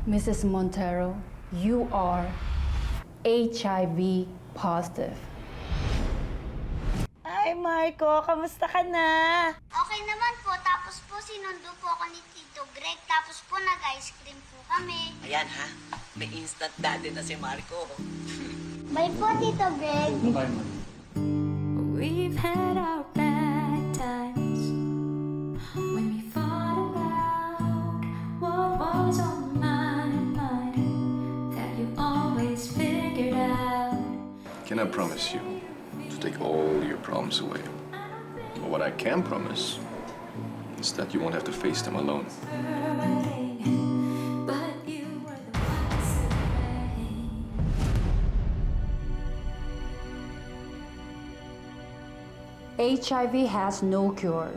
Mrs. Montero, you are HIV positive. Ay, Marco, kamusta ka na? Okay naman po, tapos po sinundo po ako ni Tito Greg, tapos po nag-ice cream po kami. Ayan ha, may instant daddy na si Marco. Bye po, Tito Greg. We've had our bad times when we fought about what was on my mind that you always figured out. Can I promise you to take all your problems away? But what I can promise is that you won't have to face them alone. But you were the ones to blame. HIV has no cure,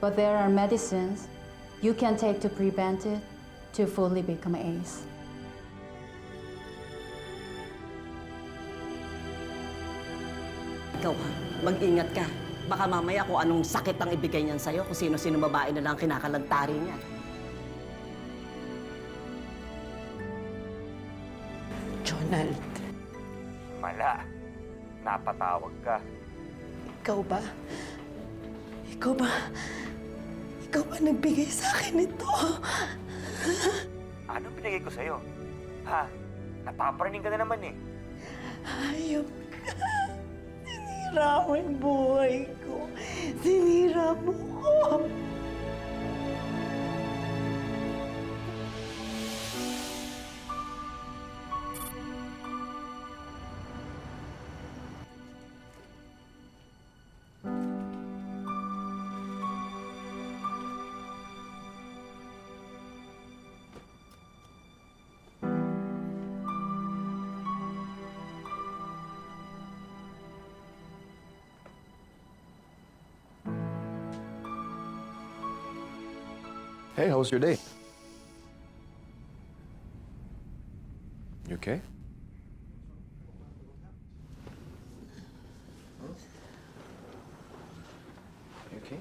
but there are medicines you can take to prevent it to fully become AIDS. Ikaw ha, mag-ingat ka. Baka mamaya kung anong sakit ang ibigay niyan sa'yo, kung sino-sino babae na lang kinakalagtari niya. Jonald, Mala, napatawag ka. ikaw ba? Ikaw ba? Ikaw ba nagbigay sa akin ito? Anong binigay ko sa'yo? Ha? Napaparaning ka na naman eh. Hayop ka. Sinira mo yung buhay ko. Sinira mo ko. Hey, how was your day? You okay? You okay?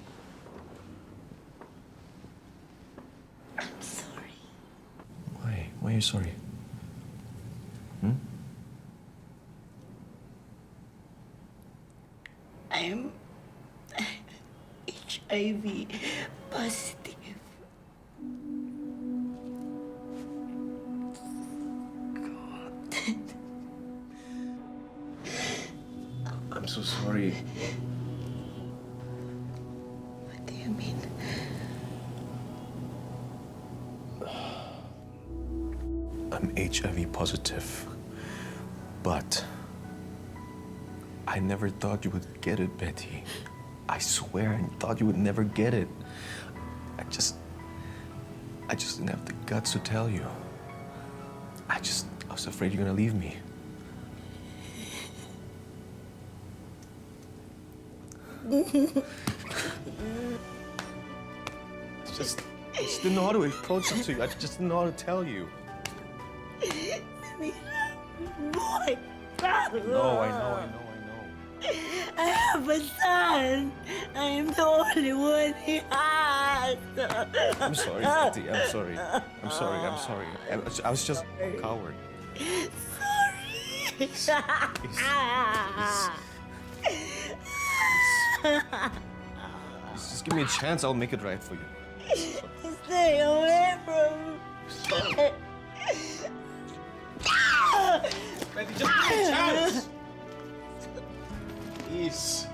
I'm sorry. Why? Why are you sorry? I'm HIV positive. I'm so sorry. What do you mean? I'm HIV positive, but I never thought you would get it, Betty. I swear, I thought you would never get it. I just didn't have the guts to tell you. I was afraid you're gonna leave me. I just didn't know how to approach it to you. I just didn't know how to tell you. Boy! No, I know. I have a son. I am the only one he has. I'm sorry, Betty. I'm sorry. I'm sorry. I was just a coward. Sorry. Just give me a chance. I'll make it right for you. Stay away from me. Betty, just give me a chance. Please.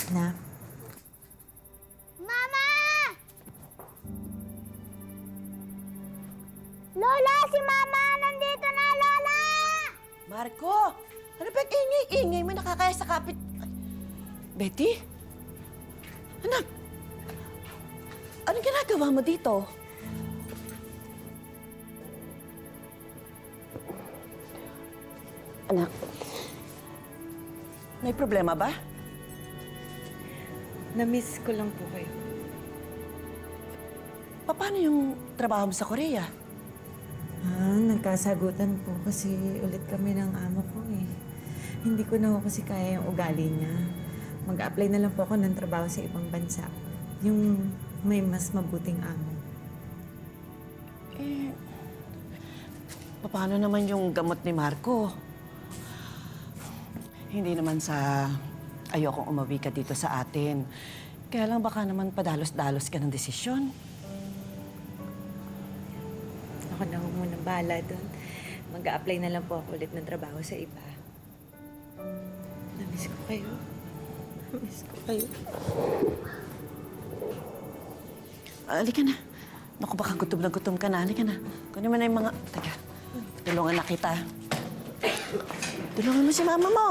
Na, Mama! Lola, si Mama! Nandito na, Lola! Marco, ano ba ingay-ingay mo nakakaya sa kapit? Ay, Betty? Anak, anong ginagawa mo dito? Anak, may problema ba? Na-miss ko lang po kayo. Paano yung trabaho mo sa Korea? Nagkasagutan po kasi ulit kami ng amo ko eh. Hindi ko na kasi kaya yung ugali niya. Mag-apply na lang po ako ng trabaho sa ibang bansa. Yung may mas mabuting amo. Eh, paano naman yung gamot ni Marco? Hindi naman sa ayokong umuwi ka dito sa atin. Kaya lang baka naman padalos-dalos ka ng desisyon. Ako na ho muna bahala doon. Mag-a-apply na lang po ako ulit ng trabaho sa iba. Na-miss ko kayo. Na-miss ko kayo. Halika na. Naku, baka gutom na gutom ka na. Halika na. Kunin mo na yung mga... Teka, tulungan na kita. Tulungan mo si mama mo.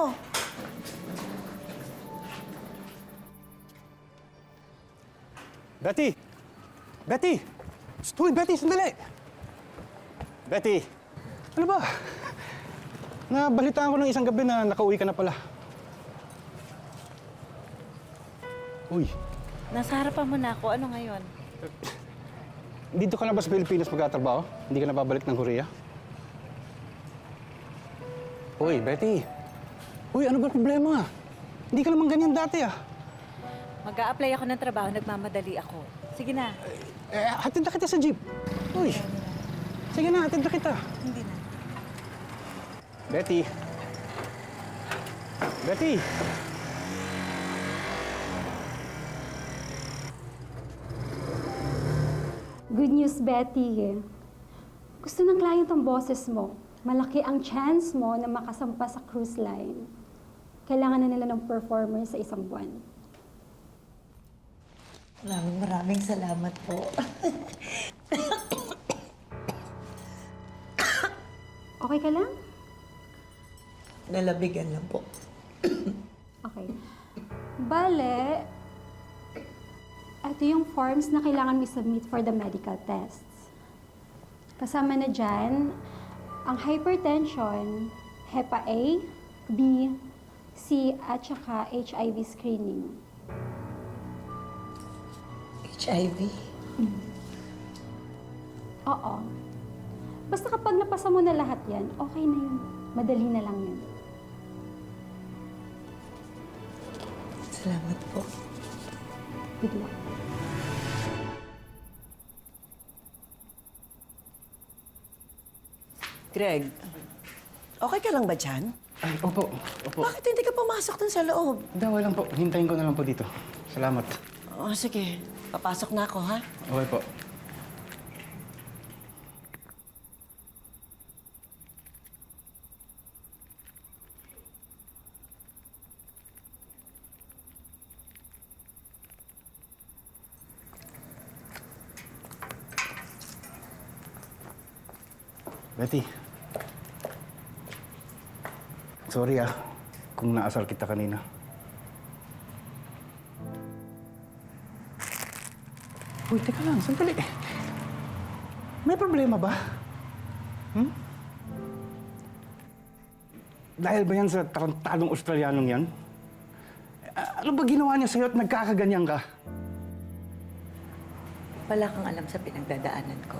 Betty! Betty! Uy, Betty, sandali! Betty! Ano ba? Nabalitaan ko ng isang gabi na nakauwi ka na pala. Uy, Nasa harapan mo na ako. Ano ngayon? dito ka na ba sa Pilipinas magtatrabaho? Hindi ka na babalik ng Korea? Uy, Betty! Uy, ano ba problema? Hindi ka naman ganyan dati ah. Mag-a-apply ako ng trabaho. Nagmamadali ako. Sige na. Hatid na kita sa jeep. Uy, sige na, hatid na kita. Hindi na. Betty! Betty! Good news, Betty. Gusto ng client ang boses mo. Malaki ang chance mo na makasampa sa cruise line. Kailangan na nila ng performer sa isang buwan. Maraming salamat po. Okay ka lang? Nalabigan lang po. Okay. Bale, ito yung forms na kailangan mo submit for the medical tests. Kasama na dyan ang hypertension, Hepa A, B, C, at saka HIV screening. HIV? Oo. Basta kapag napasa mo na lahat yan, okay na yun. Madali na lang yun. Salamat po. Good luck. Greg, okay ka lang ba dyan? Ay, opo, opo. Bakit hindi ka pumasok dun sa loob? Dawa lang po. Hintayin ko na lang po dito. Salamat. Oh, sige. Papasok na ako, ha? Okay po. Betty. Sorry kung naasar kita kanina. Uy, teka lang, sandali. May problema ba? Dahil ba yan sa tarantadong Australianong yan? Ano ba ginawa niya sa'yo at nagkakaganyan ka? Wala kang alam sa pinagdadaanan ko.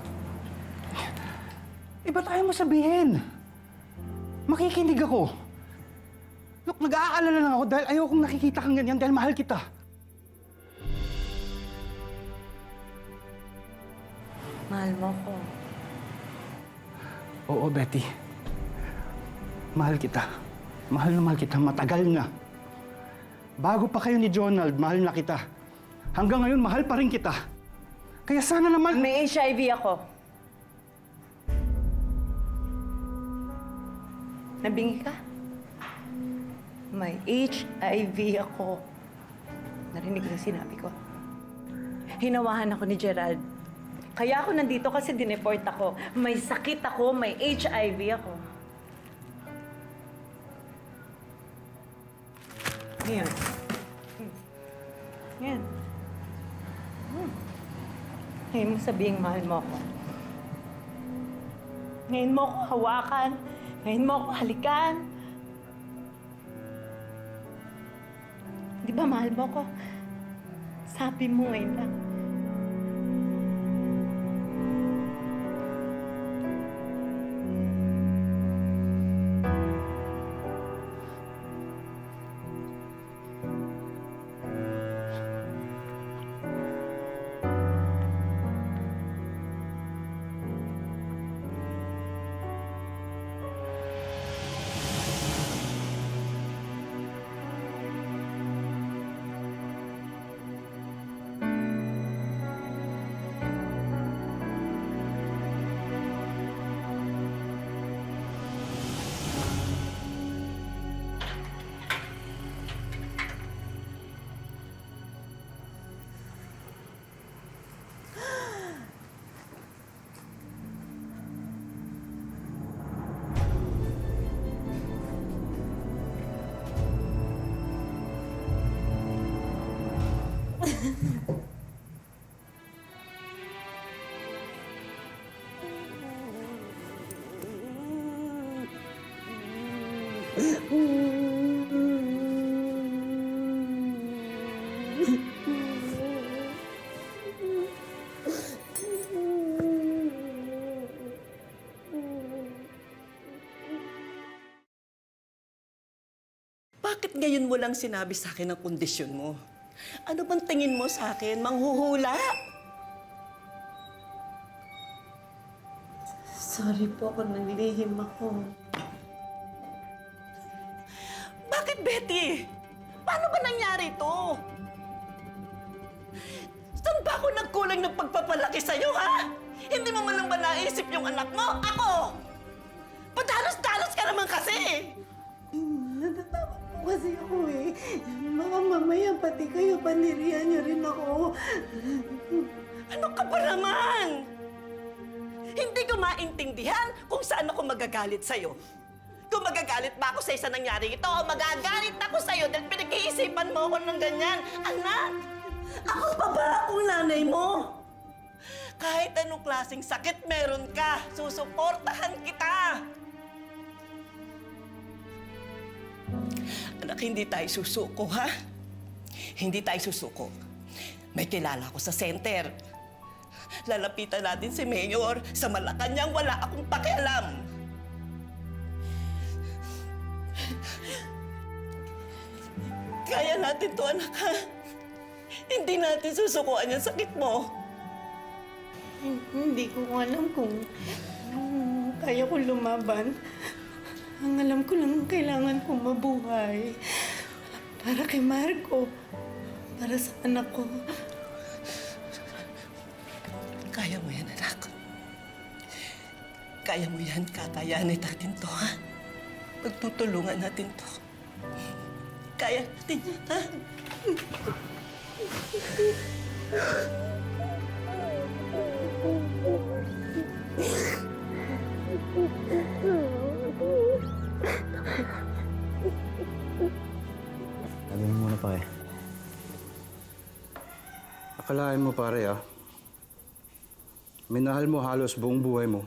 Ba't ayaw mo sabihin? Makikinig ako. Look, nag-aalala lang ako dahil ayaw kong nakikita kang ganyan dahil mahal kita. Mahal mo ko. Oo, Betty. Mahal kita. Mahal na mahal kita. Matagal na. Bago pa kayo ni Jonald, mahal na kita. Hanggang ngayon, mahal pa rin kita. Kaya sana naman... May HIV ako. Nabingi ka? May HIV ako. Narinig ko yung sinabi ko. Hinawahan ako ni Gerald. Kaya ako nandito kasi dineport ako. May sakit ako, may HIV ako. Ngayon. Ngayon. Ngayon mo sabihing mahal mo ako. Ngayon mo ako hawakan. Ngayon mo ako halikan. Di ba mahal mo ko? Sabi mo ngayon lang. Bakit ngayon mo lang sinabi sa akin ang kondisyon mo? Ano bang tingin mo sa akin? Manghuhula? Sorry po kung nalilihim ako. Bakit, Betty? Paano ba nangyari ito? Saan ba ako nagkulang ng pagpapalaki sa'yo, ha? Hindi mo man lang ba naisip yung anak mo? Ako! Padalos-dalos ka naman kasi! Natatakot po kasi ako eh. Baka mamaya pati kayo, panirihan niyo rin ako. Ano ka ba naman? Hindi ko maintindihan kung saan ako magagalit sa'yo. Kung magagalit ba ako sa isa nangyari ito, o magagalit ako sa'yo dahil pinag-iisipan mo ako ng ganyan. Anak, ako pa ba akong nanay mo? Kahit anong klaseng sakit meron ka, susuportahan kita. Anak, hindi tayo susuko, ha? Hindi tayo susuko. May kilala ko sa center. Lalapitan natin si Mayor. Sa Malacanang, wala akong pakialam. Kaya natin to, anak, ha? Hindi natin susukuan yung sakit mo. Hindi ko alam kung kaya ko lumaban. Ang alam ko lang, kailangan kong mabuhay. Para kay Marco. Para sa anak ko. Kaya mo yan, anak. Kaya mo yan. Kakayanin natin to, ha? Pagtutulungan natin to. Kaya natin yan, ha? Sabi mo muna, pare. Akalain mo, pare, minahal mo halos buong buhay mo.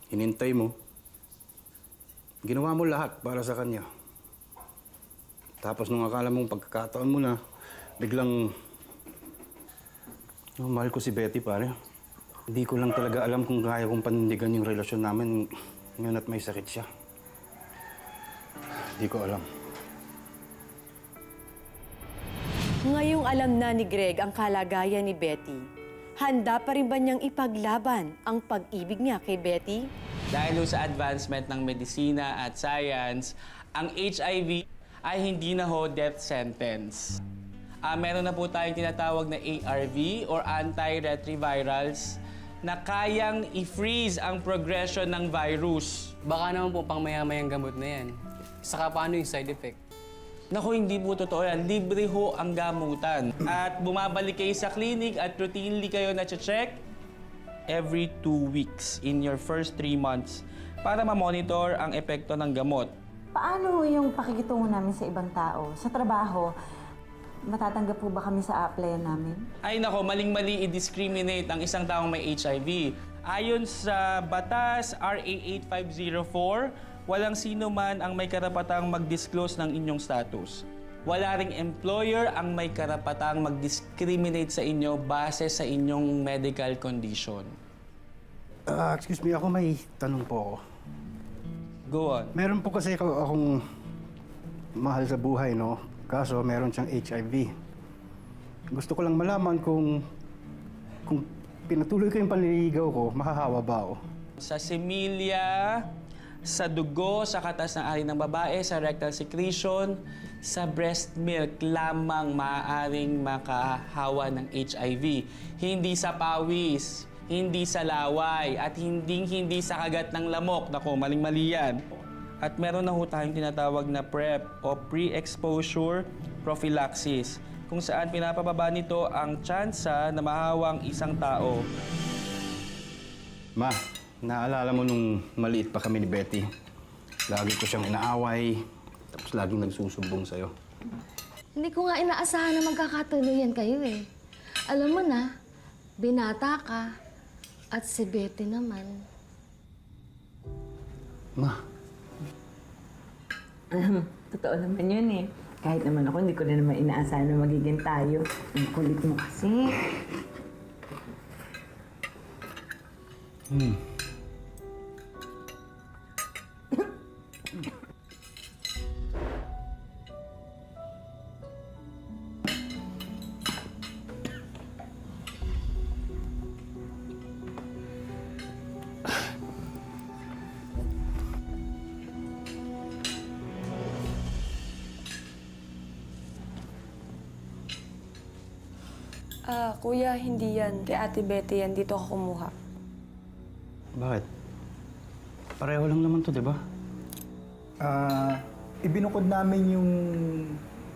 Hinintay mo. Ginawa mo lahat para sa kanya. Tapos nung akala mong pagkakataon mo na, biglang... Oh, mahal ko si Betty, pare. Hindi ko lang talaga alam kung kaya kong panindigan yung relasyon namin ngayon at may sakit siya. Hindi ko alam. Ngayong alam na ni Greg ang kalagayan ni Betty, handa pa rin ba niyang ipaglaban ang pag-ibig niya kay Betty? Dahil sa advancement ng medisina at science, ang HIV ay hindi na ho death sentence. Meron na po tayong tinatawag na ARV or antiretrovirals na kayang i-freeze ang progression ng virus. Baka naman po pang maya-mayang gamot na yan. Saka paano yung side effect? Naku, hindi po totoo yan. Libre ho ang gamutan. At bumabalik kayo sa clinic at routinely kayo na-check every 2 weeks in your first 3 months para ma-monitor ang epekto ng gamot. Paano yung pakikitungo namin sa ibang tao? Sa trabaho, matatanggap po ba kami sa applyan namin? Ay nako, maling-mali i-discriminate ang isang taong may HIV. Ayon sa Batas RA 8504, walang sino man ang may karapatang mag-disclose ng inyong status. Wala ring employer ang may karapatang mag-discriminate sa inyo base sa inyong medical condition. Excuse me, ako may tanong po ako. Go on. Meron po kasi akong mahal sa buhay, no? Kaso meron siyang HIV. Gusto ko lang malaman kung pinatuloy ko yung panliligaw ko, mahahawa ba ako? Sa similya, sa dugo, sa katas ng ari ng babae, sa rectal secretion, sa breast milk lamang maaaring makahawa ng HIV. Hindi sa pawis, hindi sa laway, at hindi sa kagat ng lamok. Naku, maling-mali yan. At meron na ho tayong tinatawag na PrEP o Pre-Exposure Prophylaxis, kung saan pinapababa nito ang tsansa na mahawang isang tao. Ma, naalala mo nung maliit pa kami ni Betty? Lagi ko siyang inaaway, tapos laging nagsusumbong sa'yo. Hindi ko nga inaasahan na magkakatuluyan kayo eh. Alam mo na, binata ka at si Betty naman. Ma, Totoo naman yun eh. Kahit naman ako, hindi ko na naman inaasahan na magiging tayo. Ang kulit mo kasi. Kuya, hindi yan. Kay Ate Betty yan. Dito ako kumuha. bakit? Pareho lang naman to, di ba? Ibinukod namin yung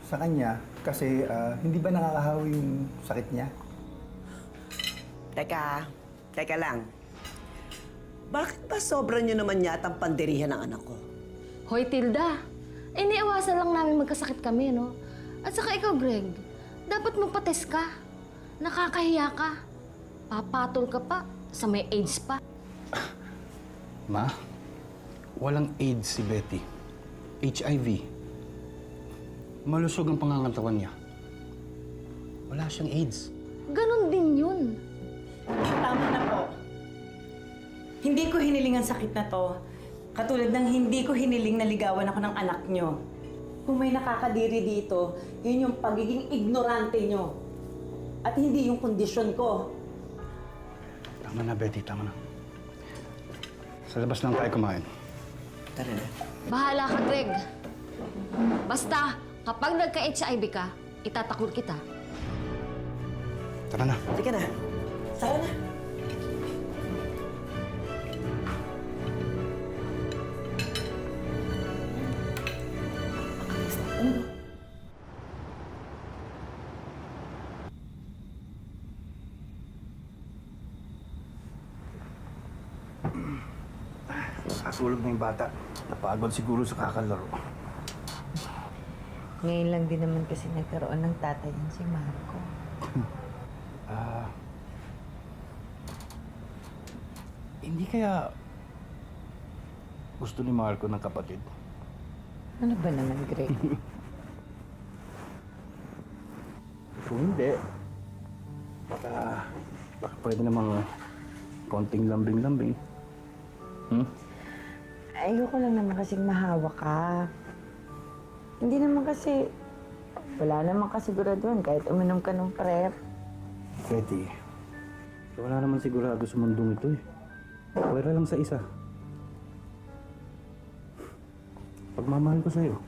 sa kanya kasi hindi ba nakakahawi yung sakit niya? Teka lang. Bakit ba sobra nyo naman yata ang pandirihan ng anak ko? Hoy, Tilda. Iniiwasan lang namin magkasakit kami, no? At saka ikaw, Greg, dapat magpa-test ka. Nakakahiya ka. Papatol ka pa sa may AIDS pa. Ma, walang AIDS si Betty. HIV. Malusog ang pangangatawan niya. Wala siyang AIDS. Ganon din yun. Tama na po. Hindi ko hiniling ang sakit na to. Katulad ng hindi ko hiniling na ligawan ako ng anak nyo. Kung may nakakadiri dito, yun yung pagiging ignorante nyo. At hindi yung kondisyon ko. Tama na, Betty. Tama na. Sa labas lang tayo kumain. Tara na. Bahala ka, Greg. Basta, kapag nagka-HIV ka, itatakol kita. Tara na. Halika na. Tara na. Natulog na yung bata. Napagod siguro sa kakalaro. Ngayon lang din naman kasi nagkaroon ng tatay yan si Marco. Hindi kaya gusto ni Marco ng kapatid? Ano ba naman, Greg? Kung hindi, baka pwede namang konting lambing-lambing. Ayoko lang naman kasing mahawa ka. Hindi naman kasi, wala naman kasiguraduhan kahit uminom ka ng PrEP. Betty, wala naman sigurado sa mundong ito eh. Pwera lang sa isa. Pagmamahal ko sa'yo.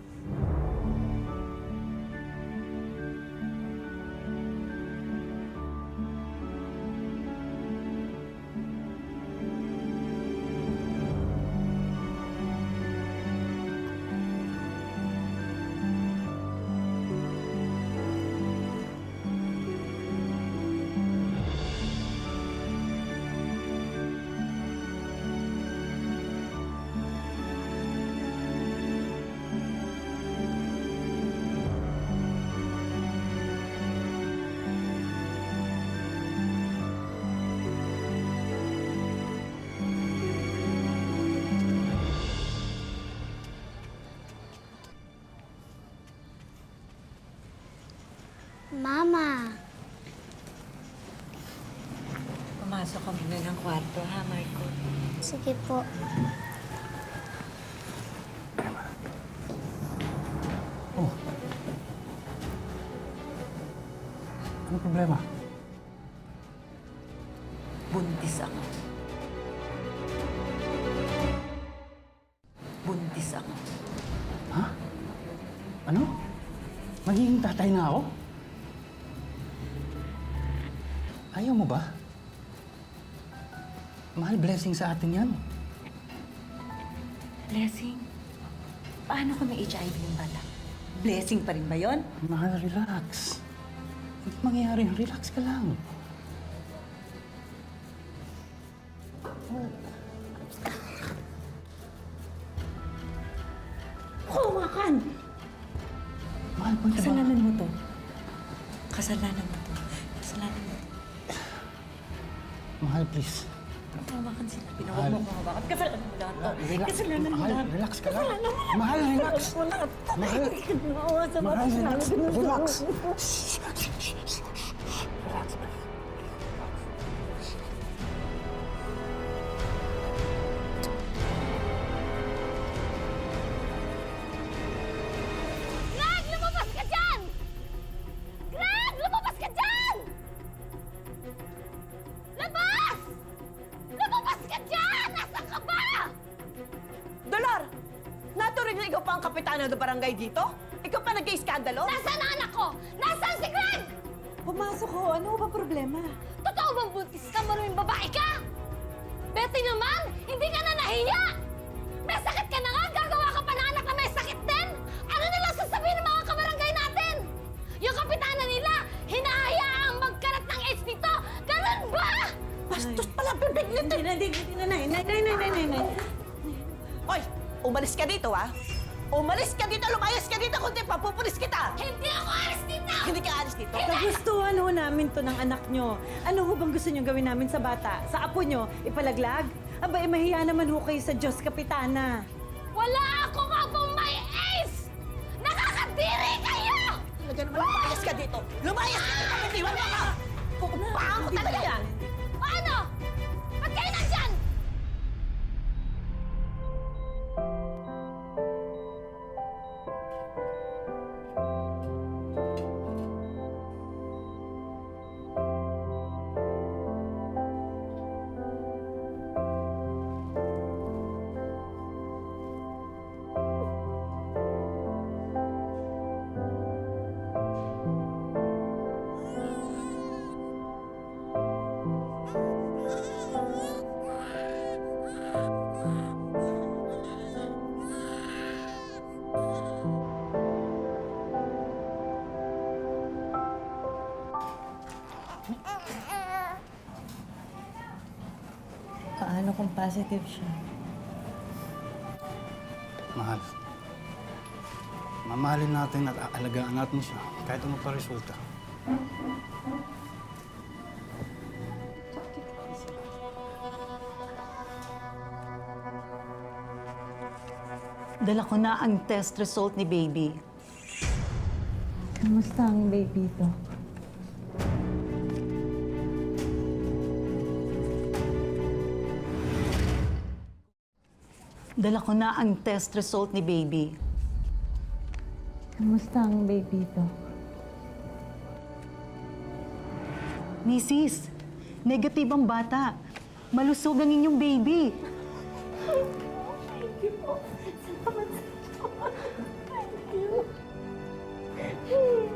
Pumasok ka muna ng kwarto, ha, Marco? Sige po. Oh. Ano problema? Buntis ako. Buntis ako. Ha? Ano? Magiging tatay na ako? Ayaw mo ba? Mahal, blessing sa atin yan. Blessing? Paano kung may HIV yung bata? Blessing pa rin ba yon? Mahal, relax. Hindi mangyayari. Relax ka lang. Kumakan! Mahal, pwede ba? Kasalanan mo to. Kasalanan mo to. Kasalanan mo to. Mahal, please. Hawakan sila. Pinawag mo kung hawakan. Kasalanan mo lahat to. Relax. Kasalanan mo Mahal, lahat. relax ka lang. Kasalanan mo lahat. Mahal, relax. Kasalanan mo lahat. Mahal. Hindi ka naawa sa Mahal, mga relax. kasalanan mo. Relax. Greg, lumabas ka dyan! Greg, lumabas ka dyan! Labas! Lumabas ka dyan! Nasaan ka ba? Dolor! Naturing na ikaw pa ang kapitana ng barangay dito? Ikaw pa nag-iiskandalo? Nasaan ang anak ko? Nasaan si Greg? Pumasok ko. Ano ba problema? Totoo bang buntis ka? Maruming babae ka? Betty naman, hindi ka na nahiya! May sakit ka na nga! Gagawa ka pa ng anak na may sakit din! Ano nilang sasabihin ng mga kabarangay natin? Yung kapitana nila, hinahayaang magkarat ng AIDS dito! Ganun ba? Bastos pala bibig nito! Hindi na, nay. Hoy! Umalis ka dito, ha? Umalis ka dito! Lumayas ka dito! Kundi papupulis kita! Hindi ako alis dito! Hindi ka alis dito? Kagustuhan ho namin to ng anak nyo. Ano ho bang gusto nyo gawin namin sa bata? Sa apo nyo? Ipalaglag? Aba, mahiya naman ho kayo sa Diyos, Kapitana. Wala akong abong may AIDS! Nakakadiri kayo! Talaga naman, lumayas ka dito! Lumayas ka dito! Iwan mo ka! Pupupahan ko talaga yan! Paano? Ba't kayo nandyan? Paano kung positive siya? Mahal. Mamahalin natin at aalagaan natin siya kahit ano pa resulta. Dala ko na ang test result ni baby. Kamusta ang baby to? Dala ko na ang test result ni baby. Kamusta ang baby to? Mrs., negative ang bata. Malusog ang inyong baby. Thank you po. Salamat sa Diyos. Thank you.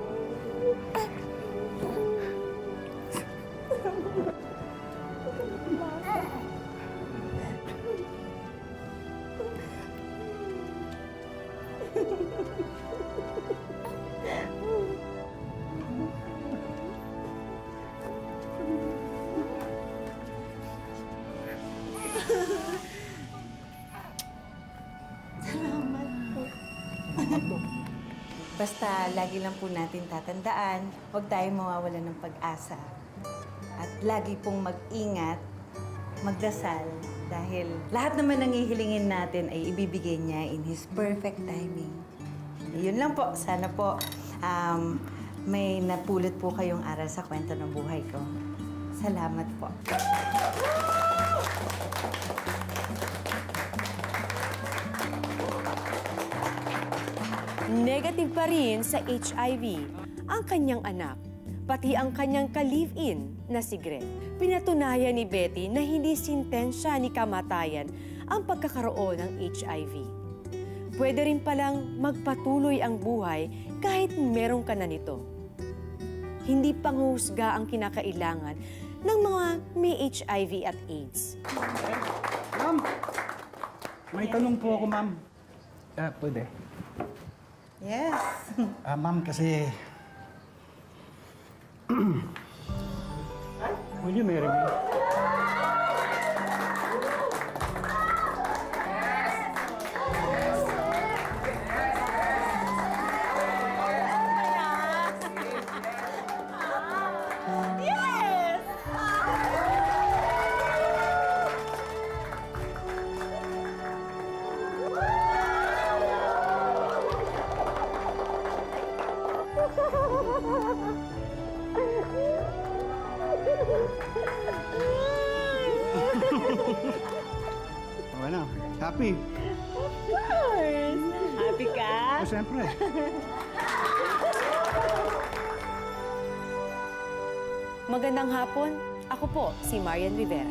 Basta lagi lang po natin tatandaan, huwag tayong mawawala ng pag-asa. At lagi pong mag-ingat, magdasal, dahil lahat naman ng hihilingin natin ay ibibigay niya in His perfect timing. Yun lang po. Sana po may napulot po kayong aral sa kwento ng buhay ko. Salamat po. Negative pa rin sa HIV ang kanyang anak, pati ang kanyang ka-live-in na si Greg. Pinatunayan ni Betty na hindi sintensya ni kamatayan ang pagkakaroon ng HIV. Pwede rin palang magpatuloy ang buhay kahit meron ka na nito. Hindi panghusga ang kinakailangan ng mga may HIV at AIDS. Ma'am, may tanong po ako, ma'am. Pwede? Yes. Ma'am, kasi... Will you marry me? Okay na. Happy? Of course! Happy ka? Siyempre. Magandang hapon. Ako po si Marian Rivera.